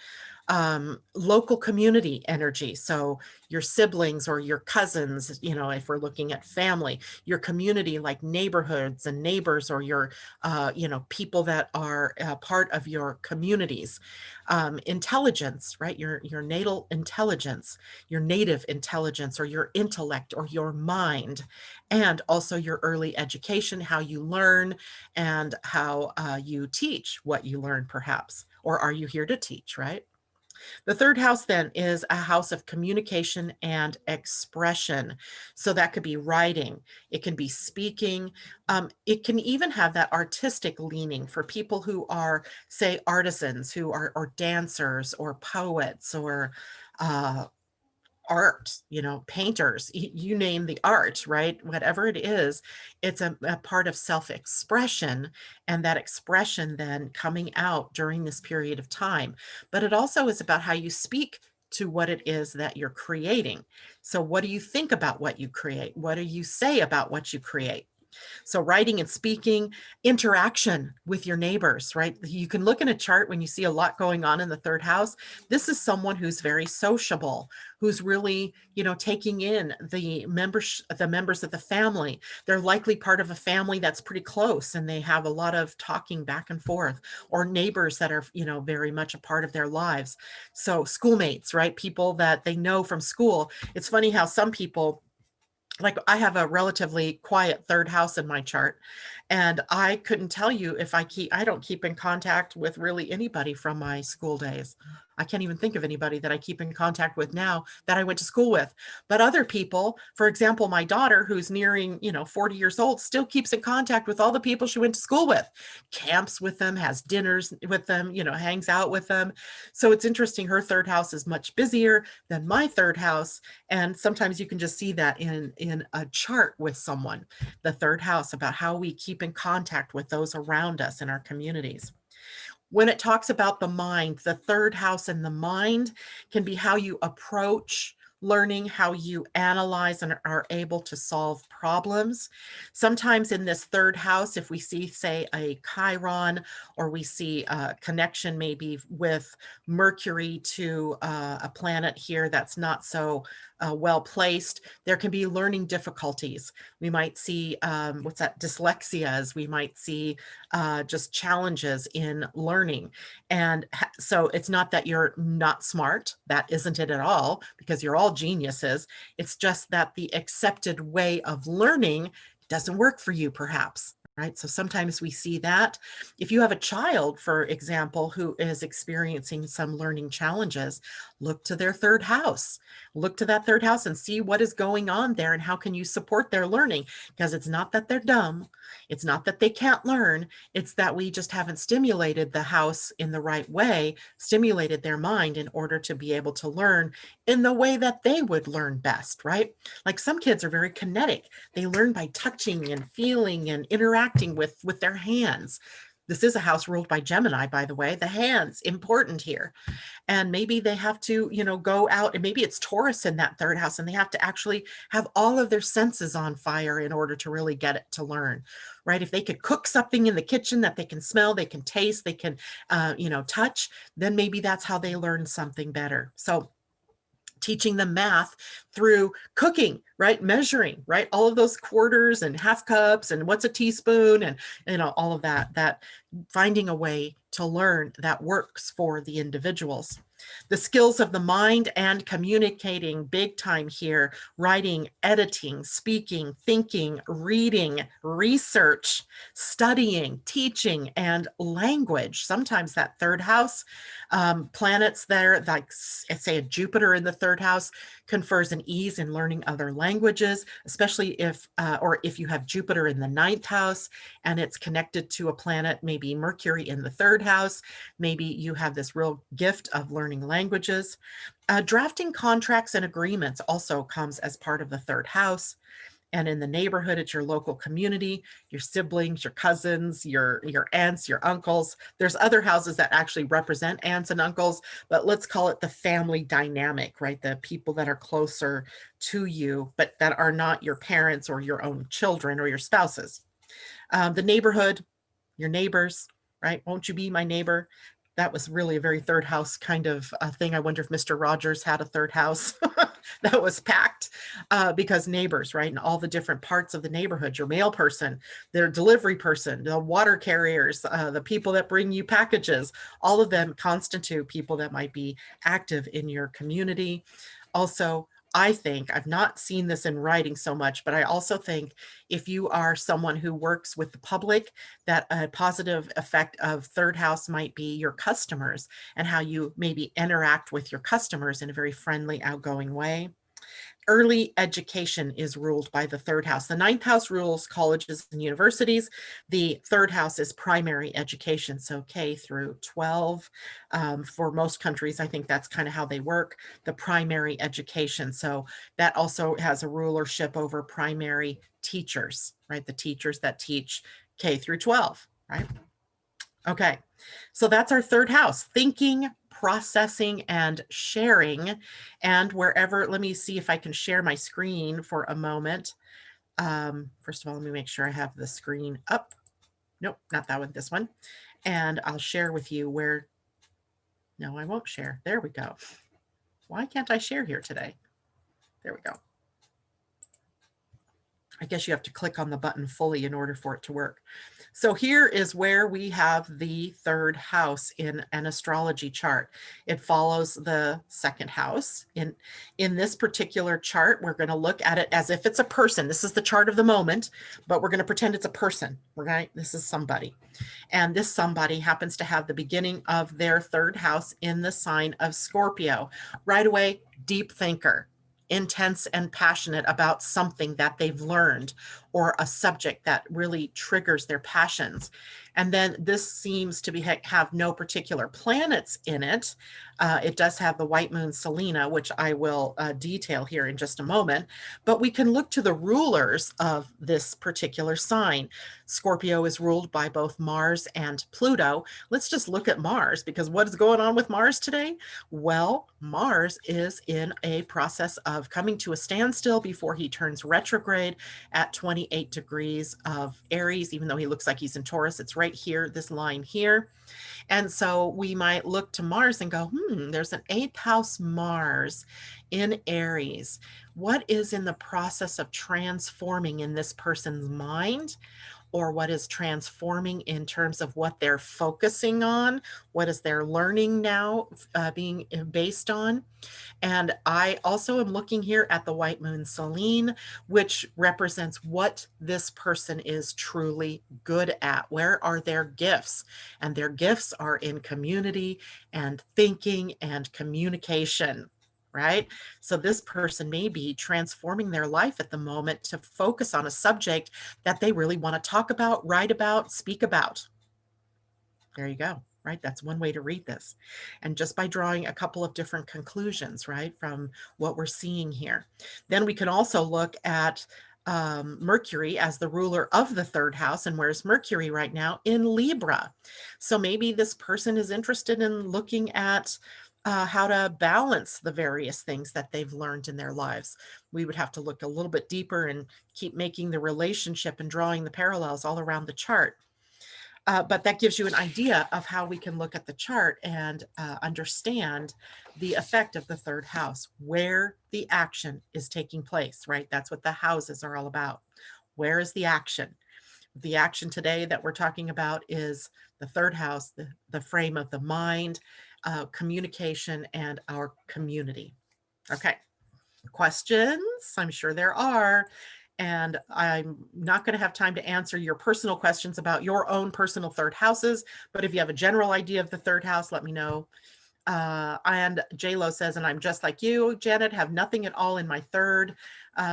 Local community energy. So your siblings or your cousins, if we're looking at family, your community, like neighborhoods and neighbors, or your, people that are part of your communities. Intelligence, right? Your natal intelligence, your native intelligence, or your intellect, or your mind, and also your early education, how you learn and how you teach what you learn, perhaps, or are you here to teach, right? The third house then is a house of communication and expression. So that could be writing, it can be speaking, it can even have that artistic leaning for people who are, say, artisans, who are or dancers or poets or art, painters, you name the art, right? Whatever it is, it's a part of self-expression, and that expression then coming out during this period of time. But it also is about how you speak to what it is that you're creating. So what do you think about what you create? What do you say about what you create? So writing and speaking, interaction with your neighbors, right? You can look in a chart when you see a lot going on in the third house. This is someone who's very sociable, who's really, taking in the members of the family. They're likely part of a family that's pretty close, and they have a lot of talking back and forth, or neighbors that are, very much a part of their lives. So schoolmates, right? People that they know from school. It's funny how some people, like, I have a relatively quiet third house in my chart, and I couldn't tell you if I don't keep in contact with really anybody from my school days. I can't even think of anybody that I keep in contact with now that I went to school with. But other people, for example, my daughter, who's nearing, 40 years old, still keeps in contact with all the people she went to school with, camps with them, has dinners with them, hangs out with them. So it's interesting. Her third house is much busier than my third house. And sometimes you can just see that in a chart with someone, the third house, about how we keep in contact with those around us in our communities. When it talks about the mind, the third house and the mind can be how you approach learning, how you analyze and are able to solve problems. Sometimes in this third house, if we see, say, a Chiron, or we see a connection maybe with Mercury to a planet here that's not so well placed, there can be learning difficulties. We might see, dyslexias. We might see just challenges in learning. And so it's not that you're not smart. That isn't it at all, because you're all geniuses. It's just that the accepted way of learning doesn't work for you, perhaps. Right. So sometimes we see that. If you have a child, for example, who is experiencing some learning challenges, look to their third house. Look to that third house and see what is going on there, and how can you support their learning? Because it's not that they're dumb. It's not that they can't learn. It's that we just haven't stimulated the house in the right way, stimulated their mind in order to be able to learn in the way that they would learn best, right? Like, some kids are very kinetic. They learn by touching and feeling and interacting with their hands. This is a house ruled by Gemini, by the way. The hands, important here. And maybe they have to, go out, and maybe it's Taurus in that third house, and they have to actually have all of their senses on fire in order to really get it to learn, right? If they could cook something in the kitchen that they can smell, they can taste, they can, touch, then maybe that's how they learn something better. So teaching them math through cooking, right? Measuring, right? All of those quarters and half cups and what's a teaspoon, and, all of that finding a way to learn that works for the individuals. The skills of the mind and communicating, big time here: writing, editing, speaking, thinking, reading, research, studying, teaching, and language. Sometimes that third house, planets there, like say a Jupiter in the third house, confers an ease in learning other languages, especially if you have Jupiter in the ninth house and it's connected to a planet, maybe Mercury in the third house. Maybe you have this real gift of learning languages. Drafting contracts and agreements also comes as part of the third house. And in the neighborhood, it's your local community, your siblings, your cousins, your aunts, your uncles. There's other houses that actually represent aunts and uncles, but let's call it the family dynamic, right? The people that are closer to you, but that are not your parents or your own children or your spouses. The neighborhood, your neighbors, right? Won't you be my neighbor? That was really a very third house kind of thing. I wonder if Mr. Rogers had a third house that was packed, because neighbors, right? And all the different parts of the neighborhood, your mail person, their delivery person, the water carriers, the people that bring you packages, all of them constitute people that might be active in your community. Also, I think, I've not seen this in writing so much, but I also think if you are someone who works with the public, that a positive effect of third house might be your customers, and how you maybe interact with your customers in a very friendly, outgoing way. early education is ruled by the third house. The ninth house rules colleges and universities. The third house is primary education, so K through 12. For most countries, I think that's kind of how they work, the primary education. So that also has a rulership over primary teachers, right? The teachers that teach K through 12, right? Okay, so that's our third house, thinking, processing, and sharing. And wherever, let me see if I can share my screen for a moment. First of all, let me make sure I have the screen up. Nope, not that one, this one. And I'll share with you where, no, I won't share. There we go. Why can't I share here today? There we go. I guess you have to click on the button fully in order for it to work. So here is where we have the third house in an astrology chart. It follows the second house. In this particular chart, we're going to look at it as if it's a person. This is the chart of the moment, but we're going to pretend it's a person. Right? This is somebody. And this somebody happens to have the beginning of their third house in the sign of Scorpio. Right away, deep thinker, intense and passionate about something that they've learned or a subject that really triggers their passions. And then this seems to have no particular planets in it. It does have the white moon Selena, which I will detail here in just a moment, but we can look to the rulers of this particular sign. Scorpio is ruled by both Mars and Pluto. Let's just look at Mars, because what is going on with Mars today? Well, Mars is in a process of coming to a standstill before he turns retrograde at 28 degrees of Aries. Even though he looks like he's in Taurus, it's right here, this line here. And so we might look to Mars and go, there's an 8th house Mars in Aries. What is in the process of transforming in this person's mind? Or what is transforming in terms of what they're focusing on? What is their learning now being based on? And I also am looking here at the white moon Selene, which represents what this person is truly good at. Where are their gifts? And their gifts are in community and thinking and communication. Right? So this person may be transforming their life at the moment to focus on a subject that they really want to talk about, write about, speak about. There you go, right? That's one way to read this. And just by drawing a couple of different conclusions, right, from what we're seeing here. Then we can also look at Mercury as the ruler of the third house. And where's Mercury right now? In Libra. So maybe this person is interested in looking at how to balance the various things that they've learned in their lives. We would have to look a little bit deeper and keep making the relationship and drawing the parallels all around the chart. But that gives you an idea of how we can look at the chart and understand the effect of the third house, where the action is taking place, right? That's what the houses are all about. Where is the action? The action today that we're talking about is the third house, the frame of the mind, communication, and our community. Okay, questions? I'm sure there are. And I'm not going to have time to answer your personal questions about your own personal third houses, but if you have a general idea of the third house, let me know. And J-Lo says, and I'm just like you, Janet, have nothing at all in my third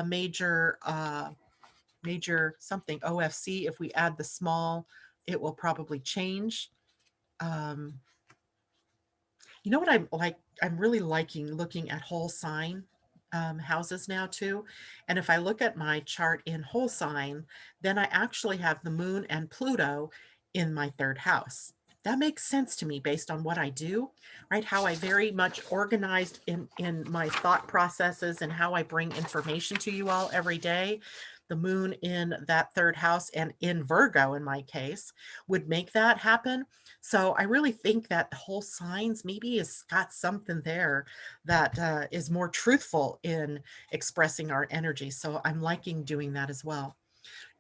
major something, OFC. If we add the small, it will probably change. You know what I'm like? I'm really liking looking at whole sign houses now too. And if I look at my chart in whole sign, then I actually have the moon and Pluto in my third house. That makes sense to me based on what I do, right? How I very much organized in my thought processes and how I bring information to you all every day. The moon in that third house and in Virgo, in my case, would make that happen. So I really think that whole signs maybe has got something there that is more truthful in expressing our energy. So I'm liking doing that as well.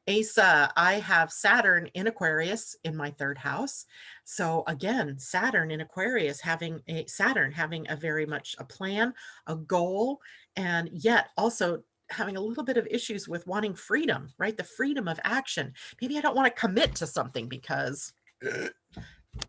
Asa, I have Saturn in Aquarius in my third house. So again, Saturn in Aquarius having a very much a plan, a goal, and yet also having a little bit of issues with wanting freedom, right? The freedom of action. Maybe I don't want to commit to something because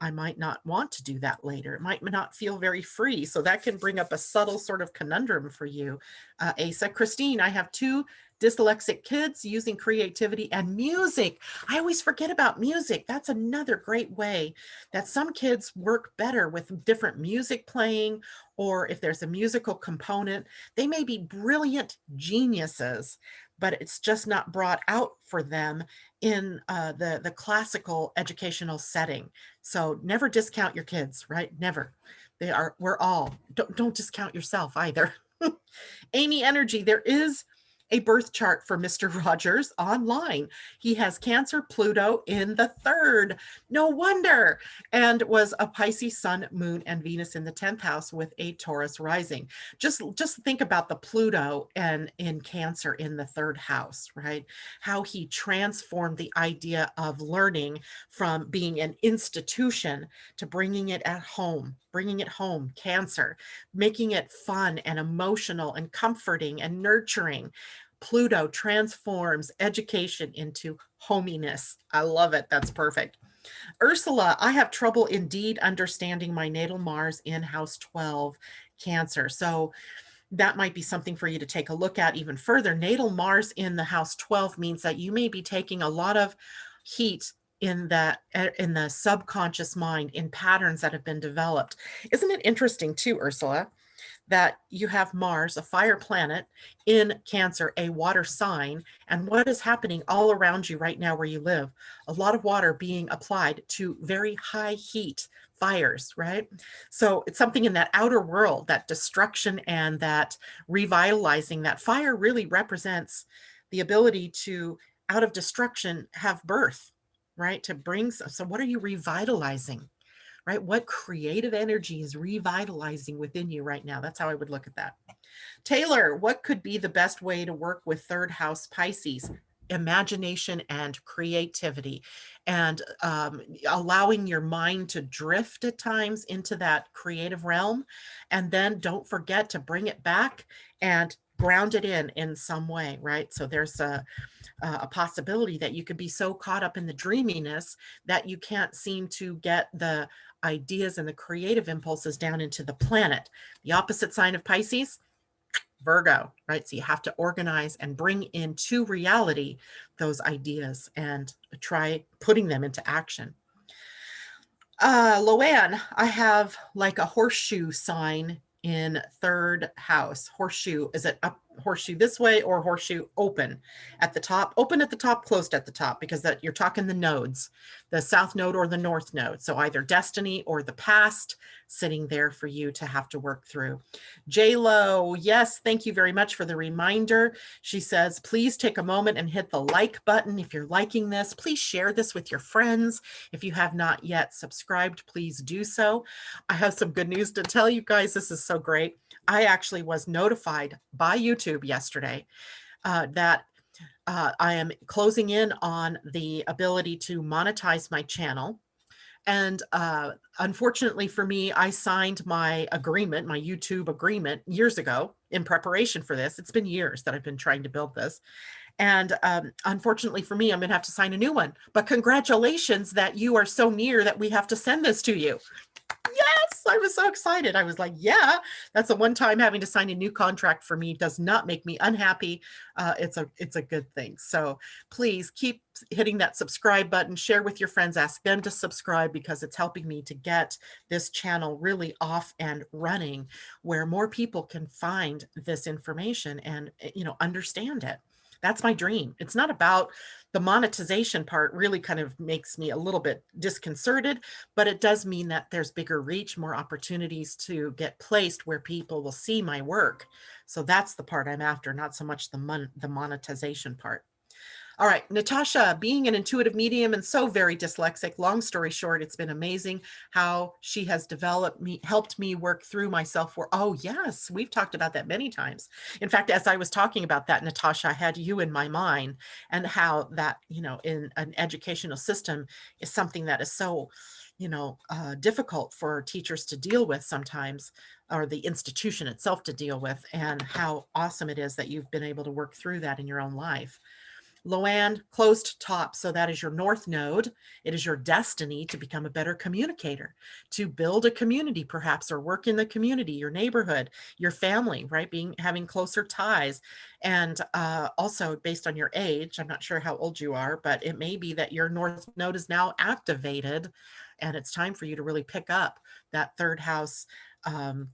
I might not want to do that later. It might not feel very free. So that can bring up a subtle sort of conundrum for you. Asa, Christine, I have two dyslexic kids using creativity and music. I always forget about music. That's another great way that some kids work better with different music playing, or if there's a musical component, they may be brilliant geniuses, but it's just not brought out for them in the classical educational setting. So never discount your kids, right? Never. We're all, don't discount yourself either. Amy Energy, there is a birth chart for Mr. Rogers online. He has Cancer, Pluto in the third. No wonder. And was a Pisces sun, moon, and Venus in the 10th house with a Taurus rising. Just think about the Pluto and in Cancer in the third house, right? How he transformed the idea of learning from being an institution to bringing it home, Cancer, making it fun and emotional and comforting and nurturing. Pluto transforms education into hominess. I love it. That's perfect. Ursula, I have trouble indeed understanding my natal Mars in house 12, Cancer. So that might be something for you to take a look at even further. Natal Mars in the house 12 means that you may be taking a lot of heat in the subconscious mind, in patterns that have been developed. Isn't it interesting too, Ursula, that you have Mars, a fire planet, in Cancer, a water sign, and what is happening all around you right now where you live? A lot of water being applied to very high heat fires, right? So it's something in that outer world, that destruction and that revitalizing. That fire really represents the ability to, out of destruction, have birth, right? To bring, so what are you revitalizing? Right? What creative energy is revitalizing within you right now? That's how I would look at that. Taylor, what could be the best way to work with third house Pisces? Imagination and creativity, and allowing your mind to drift at times into that creative realm. And then don't forget to bring it back and ground it in some way, right? So there's a possibility that you could be so caught up in the dreaminess that you can't seem to get the ideas and the creative impulses down into the planet. The opposite sign of Pisces, Virgo, right? So you have to organize and bring into reality those ideas and try putting them into action. Loanne, I have like a horseshoe sign in third house. Horseshoe, is it up horseshoe this way or horseshoe open at the top? Open at the top, closed at the top, because that you're talking the nodes, the south node or the north node. So either destiny or the past sitting there for you to have to work through. J-Lo, yes, thank you very much for the reminder. She says, please take a moment and hit the like button. If you're liking this, please share this with your friends. If you have not yet subscribed, please do so. I have some good news to tell you guys. This is so great. I actually was notified by YouTube yesterday that I am closing in on the ability to monetize my channel. And unfortunately for me, I signed my agreement, my YouTube agreement, years ago in preparation for this. It's been years that I've been trying to build this. And unfortunately for me, I'm going to have to sign a new one. But congratulations that you are so near that we have to send this to you. Yes, I was so excited. I was like, yeah, that's a one time having to sign a new contract for me does not make me unhappy. It's a good thing. So please keep hitting that subscribe button, share with your friends, ask them to subscribe, because it's helping me to get this channel really off and running where more people can find this information and, understand it. That's my dream. It's not about the monetization part, really kind of makes me a little bit disconcerted, but it does mean that there's bigger reach, more opportunities to get placed where people will see my work. So that's the part I'm after, not so much the monetization part. All right, Natasha, being an intuitive medium and so very dyslexic, long story short, it's been amazing how she has helped me work through myself. Oh yes, we've talked about that many times. In fact, as I was talking about that, Natasha, I had you in my mind, and how that, in an educational system is something that is so, difficult for teachers to deal with sometimes, or the institution itself to deal with, and how awesome it is that you've been able to work through that in your own life. Loan, closed top. So that is your north node. It is your destiny to become a better communicator, to build a community perhaps, or work in the community, your neighborhood, your family, right? Having closer ties. And also based on your age, I'm not sure how old you are, but it may be that your north node is now activated and it's time for you to really pick up that third house,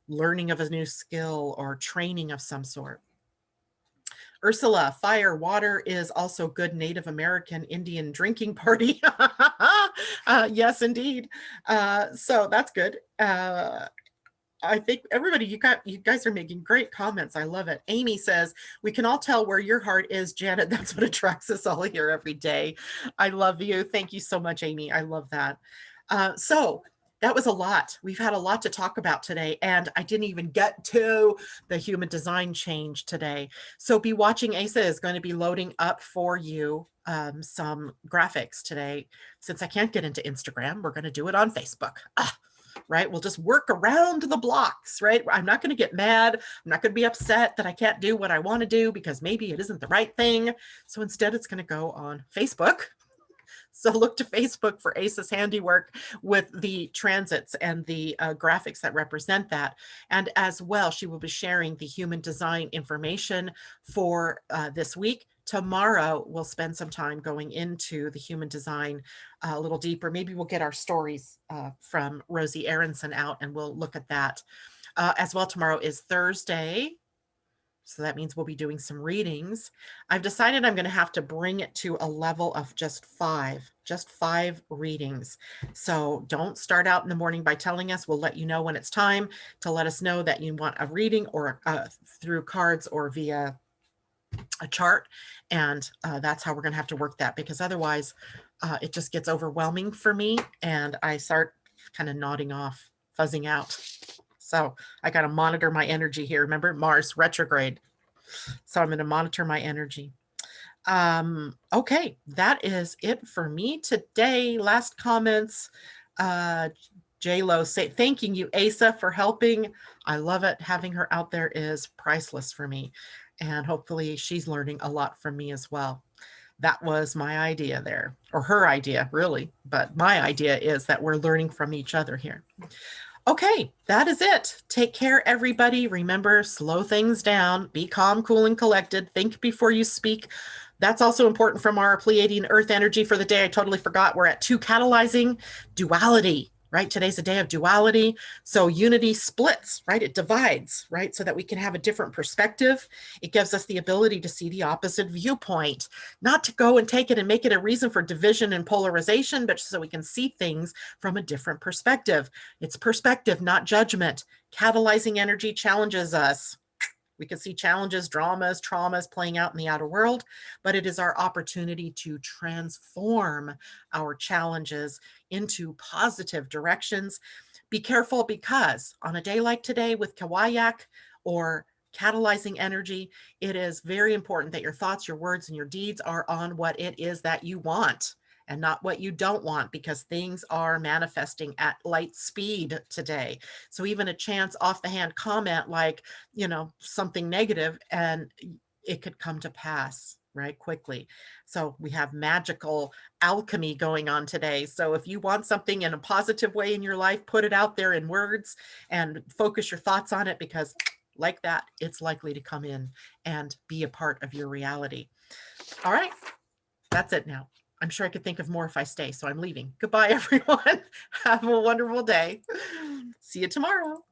learning of a new skill or training of some sort. Ursula, fire, water is also good Native American Indian drinking party. Yes, indeed. So that's good. I think everybody, you guys are making great comments. I love it. Amy says, we can all tell where your heart is, Janet. That's what attracts us all here every day. I love you. Thank you so much, Amy. I love that. So that was a lot. We've had a lot to talk about today, and I didn't even get to the human design change today. So be watching. Asa is going to be loading up for you some graphics today. Since I can't get into Instagram, we're going to do it on Facebook. Right? We'll just work around the blocks, right? I'm not going to get mad. I'm not going to be upset that I can't do what I want to do because maybe it isn't the right thing. So instead, it's going to go on Facebook. So look to Facebook for Asa's handiwork with the transits and the graphics that represent that. And as well, she will be sharing the human design information for this week. Tomorrow, we'll spend some time going into the human design a little deeper. Maybe we'll get our stories from Rosie Aronson out and we'll look at that. As well, tomorrow is Thursday. So that means we'll be doing some readings. I've decided I'm going to have to bring it to a level of just five readings. So don't start out in the morning by telling us. We'll let you know when it's time to let us know that you want a reading or through cards or via a chart. And that's how we're going to have to work that, because otherwise it just gets overwhelming for me and I start kind of nodding off, fuzzing out. So I got to monitor my energy here. Remember, Mars retrograde. So I'm going to monitor my energy. Okay, that is it for me today. Last comments. J-Lo thanking you, Asa, for helping. I love it. Having her out there is priceless for me. And hopefully she's learning a lot from me as well. That was my idea there, or her idea, really. But my idea is that we're learning from each other here. Okay, that is it. Take care, everybody. Remember, slow things down. Be calm, cool, and collected. Think before you speak. That's also important from our Pleiadian-Earth energy for the day. I totally forgot. We're at 2 catalyzing duality, right? Today's a day of duality. So unity splits, right? It divides, right? So that we can have a different perspective. It gives us the ability to see the opposite viewpoint, not to go and take it and make it a reason for division and polarization, but so we can see things from a different perspective. It's perspective, not judgment. Catalyzing energy challenges us. We can see challenges, dramas, traumas playing out in the outer world, but it is our opportunity to transform our challenges into positive directions. Be careful, because on a day like today with Kawayak or catalyzing energy, it is very important that your thoughts, your words, and your deeds are on what it is that you want and not what you don't want, because things are manifesting at light speed today. So even a chance off the hand comment like, you know, something negative, and it could come to pass right quickly. So we have magical alchemy going on today. So if you want something in a positive way in your life, put it out there in words and focus your thoughts on it, because like that, it's likely to come in and be a part of your reality. All right, that's it now. I'm sure I could think of more if I stay, so I'm leaving. Goodbye, everyone. Have a wonderful day. See you tomorrow.